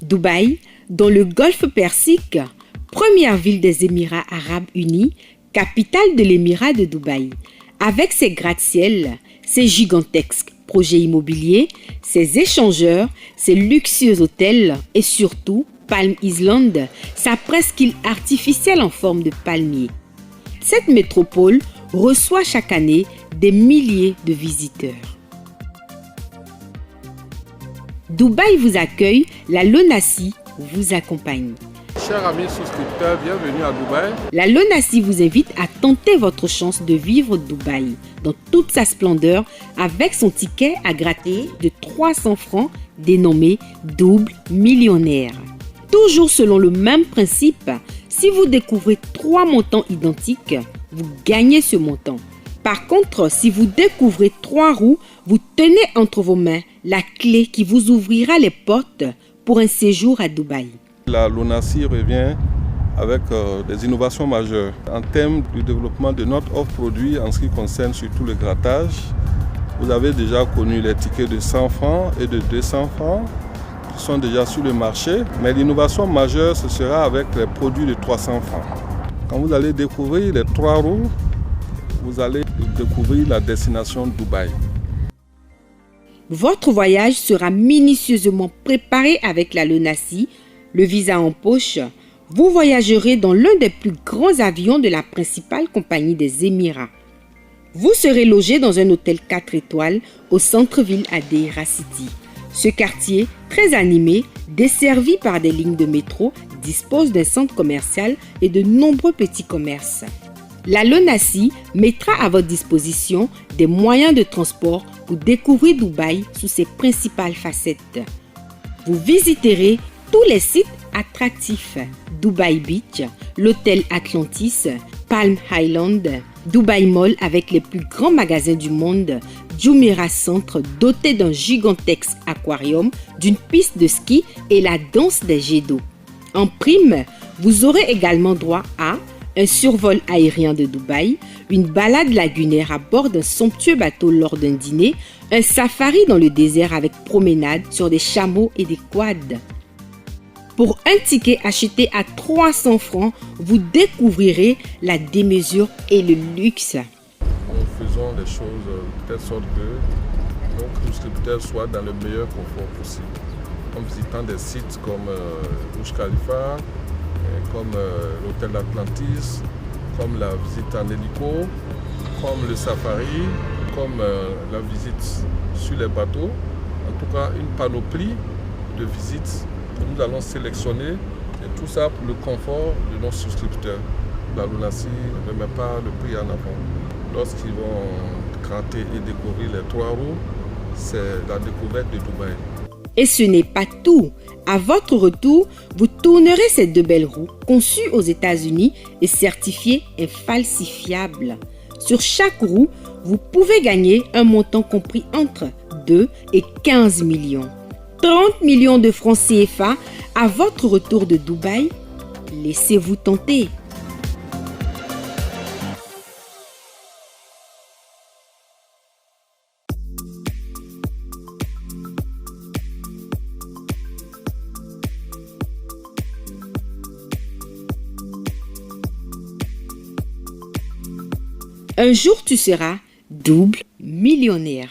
Dubaï, dans le golfe Persique, première ville des Émirats arabes unis, capitale de l'émirat de Dubaï. Avec ses gratte-ciel, ses gigantesques projets immobiliers, ses échangeurs, ses luxueux hôtels et surtout Palm Island, sa presqu'île artificielle en forme de palmier. Cette métropole reçoit chaque année des milliers de visiteurs. Dubaï vous accueille, la LONASI vous accompagne. Chers amis souscripteurs, bienvenue à Dubaï. La LONASI vous invite à tenter votre chance de vivre Dubaï dans toute sa splendeur avec son ticket à gratter de 300 francs dénommé double millionnaire. Toujours selon le même principe, si vous découvrez 3 montants identiques, vous gagnez ce montant. Par contre, si vous découvrez 3 roues, vous tenez entre vos mains la clé qui vous ouvrira les portes pour un séjour à Dubaï. La LONASI revient avec des innovations majeures en termes du développement de notre offre produit en ce qui concerne surtout le grattage. Vous avez déjà connu les tickets de 100 francs et de 200 francs qui sont déjà sur le marché, mais l'innovation majeure ce sera avec les produits de 300 francs. Quand vous allez découvrir les 3 roues, vous allez découvrir la destination Dubaï. Votre voyage sera minutieusement préparé avec la LONASI, le visa en poche. Vous voyagerez dans l'un des plus grands avions de la principale compagnie des Émirats. Vous serez logé dans un hôtel 4 étoiles au centre-ville à Deira City. Ce quartier, très animé, desservi par des lignes de métro, dispose d'un centre commercial et de nombreux petits commerces. La LONASI mettra à votre disposition des moyens de transport pour découvrir Dubaï sous ses principales facettes. Vous visiterez tous les sites attractifs: Dubaï Beach, l'hôtel Atlantis, Palm Island, Dubaï Mall avec les plus grands magasins du monde, Jumeirah Centre doté d'un gigantesque aquarium, d'une piste de ski et la danse des jets d'eau. En prime, vous aurez également droit à un survol aérien de Dubaï, une balade lagunaire à bord d'un somptueux bateau lors d'un dîner, un safari dans le désert avec promenade sur des chameaux et des quads. Pour un ticket acheté à 300 francs, vous découvrirez la démesure et le luxe. Nous faisons les choses de telle sorte que nos souscripteurs soient dans le meilleur confort possible. En visitant des sites comme Burj Khalifa, comme l'hôtel Atlantis, comme la visite en hélico, comme le safari, comme la visite sur les bateaux. En tout cas, une panoplie de visites que nous allons sélectionner, et tout ça pour le confort de nos souscripteurs. La LONASI ne met pas le prix en avant. Lorsqu'ils vont gratter et découvrir les 3 roues, c'est la découverte de Dubaï. Et ce n'est pas tout. À votre retour, vous tournerez ces 2 belles roues conçues aux États-Unis et certifiées infalsifiables. Sur chaque roue, vous pouvez gagner un montant compris entre 2 et 15 millions. 30 millions de francs CFA à votre retour de Dubaï. Laissez-vous tenter. Un jour, tu seras double millionnaire.